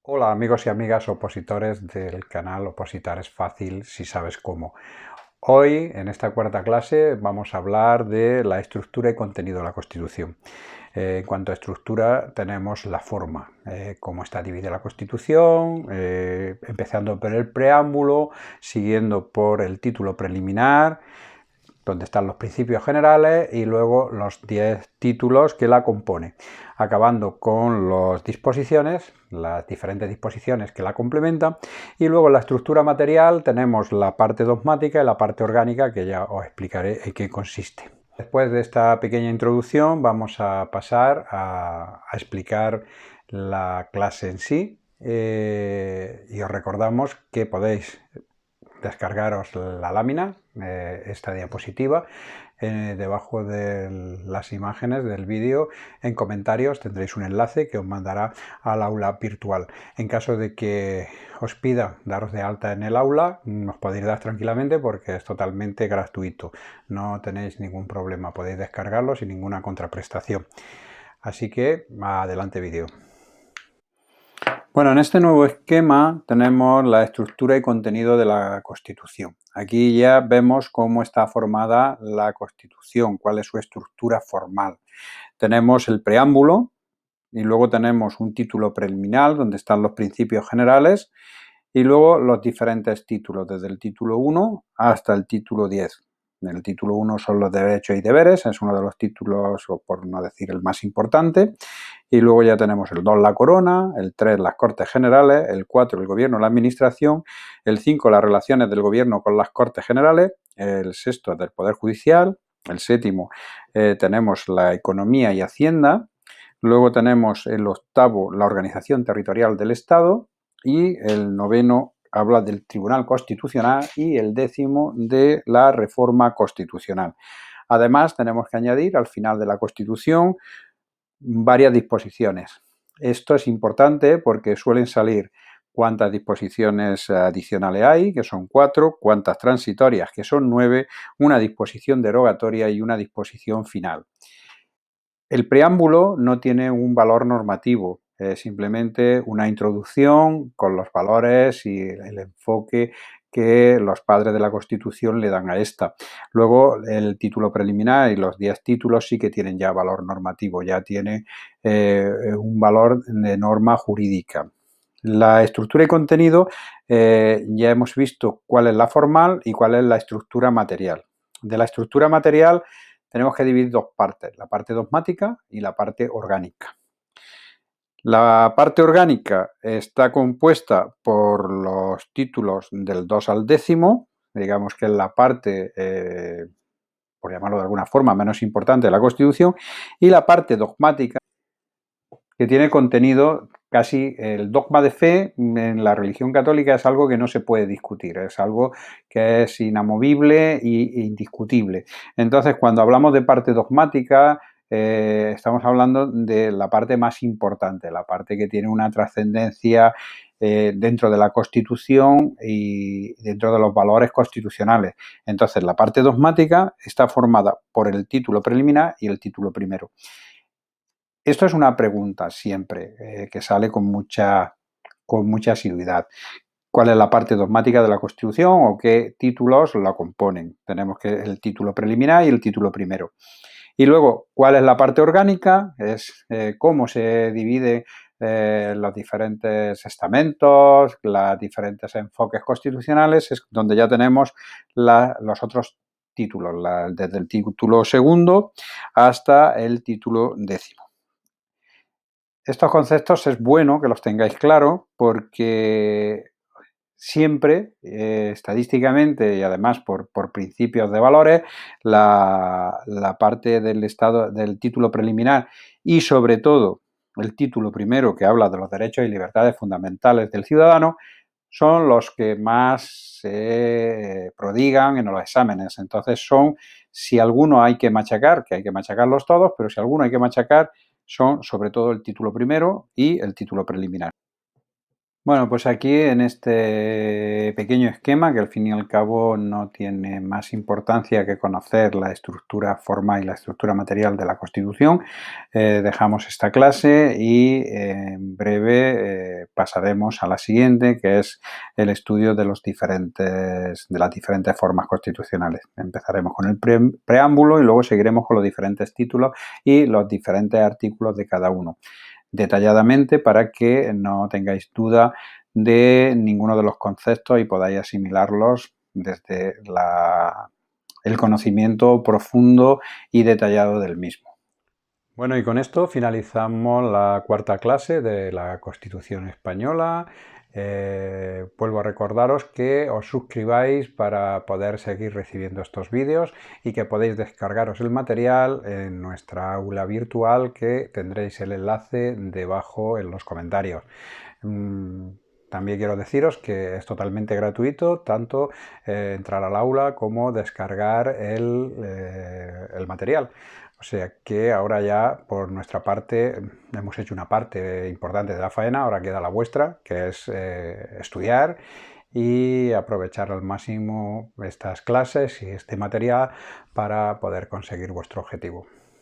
Hola amigos y amigas opositores del canal Opositar es fácil si sabes cómo. Hoy, en esta cuarta clase, vamos a hablar de la estructura y contenido de la Constitución. En cuanto a estructura, tenemos la forma, cómo está dividida la Constitución, empezando por el preámbulo, siguiendo por el título preliminar, donde están los principios generales y luego los 10 títulos que la componen, acabando con las disposiciones, las diferentes disposiciones que la complementan, y luego en la estructura material tenemos la parte dogmática y la parte orgánica, que ya os explicaré en qué consiste. Después de esta pequeña introducción vamos a pasar a explicar la clase en sí, y os recordamos que podéis descargaros la lámina, esta diapositiva, debajo de las imágenes del vídeo. En comentarios tendréis un enlace que os mandará al aula virtual. En caso de que os pida daros de alta en el aula, os podéis dar tranquilamente porque es totalmente gratuito, no tenéis ningún problema, podéis descargarlo sin ninguna contraprestación. Así que adelante vídeo. Bueno, en este nuevo esquema tenemos la estructura y contenido de la Constitución. Aquí ya vemos cómo está formada la Constitución, cuál es su estructura formal. Tenemos el preámbulo y luego tenemos un título preliminar donde están los principios generales y luego los diferentes títulos, desde el título 1 hasta el título 10. El título 1 son los derechos y deberes, es uno de los títulos, o por no decir el más importante. Y luego ya tenemos el 2, la corona, el 3, las Cortes Generales, el 4, el gobierno, la administración, el 5, las relaciones del gobierno con las Cortes Generales, el 6, del Poder Judicial, el 7, tenemos la economía y hacienda, luego tenemos el 8, la organización territorial del Estado, y el 9 habla del Tribunal Constitucional y el 10 de la reforma constitucional. Además, tenemos que añadir al final de la Constitución varias disposiciones. Esto es importante porque suelen salir cuántas disposiciones adicionales hay, que son 4, cuántas transitorias, que son 9, una disposición derogatoria y una disposición final. El preámbulo no tiene un valor normativo, es simplemente una introducción con los valores y el enfoque que los padres de la Constitución le dan a esta. Luego el título preliminar y los 10 títulos sí que tienen ya valor normativo, ya tiene un valor de norma jurídica. La estructura y contenido, ya hemos visto cuál es la formal y cuál es la estructura material. De la estructura material tenemos que dividir dos partes, la parte dogmática y la parte orgánica. La parte orgánica está compuesta por los títulos del 2 al 10, digamos que es la parte, por llamarlo de alguna forma, menos importante de la Constitución, y la parte dogmática, que tiene contenido casi el dogma de fe en la religión católica es algo que no se puede discutir, es algo que es inamovible e indiscutible. Entonces, cuando hablamos de parte dogmática, estamos hablando de la parte más importante, la parte que tiene una trascendencia dentro de la Constitución y dentro de los valores constitucionales. Entonces, la parte dogmática está formada por el título preliminar y el título primero. Esto es una pregunta siempre que sale con mucha asiduidad. ¿Cuál es la parte dogmática de la Constitución o qué títulos la componen? Tenemos que el título preliminar y el título primero. Y luego, ¿cuál es la parte orgánica? Es cómo se divide los diferentes estamentos, los diferentes enfoques constitucionales, es donde ya tenemos los otros títulos, desde el título segundo hasta el título 10. Estos conceptos es bueno que los tengáis claros porque siempre, estadísticamente y además por principios de valores, la parte del estado del título preliminar y sobre todo el título primero, que habla de los derechos y libertades fundamentales del ciudadano, son los que más se prodigan en los exámenes. Entonces son, si alguno hay que machacar, que hay que machacarlos todos, pero si alguno hay que machacar, son sobre todo el título primero y el título preliminar. Bueno, pues aquí en este pequeño esquema, que al fin y al cabo no tiene más importancia que conocer la estructura formal y la estructura material de la Constitución, dejamos esta clase y en breve pasaremos a la siguiente, que es el estudio de las diferentes formas constitucionales. Empezaremos con el preámbulo y luego seguiremos con los diferentes títulos y los diferentes artículos de cada uno, detalladamente, para que no tengáis duda de ninguno de los conceptos y podáis asimilarlos desde el conocimiento profundo y detallado del mismo. Bueno, y con esto finalizamos la cuarta clase de la Constitución Española. Vuelvo a recordaros que os suscribáis para poder seguir recibiendo estos vídeos y que podéis descargaros el material en nuestra aula virtual, que tendréis el enlace debajo en los comentarios. También quiero deciros que es totalmente gratuito tanto entrar al aula como descargar el material. O sea que ahora ya por nuestra parte hemos hecho una parte importante de la faena, ahora queda la vuestra, que es estudiar y aprovechar al máximo estas clases y este material para poder conseguir vuestro objetivo.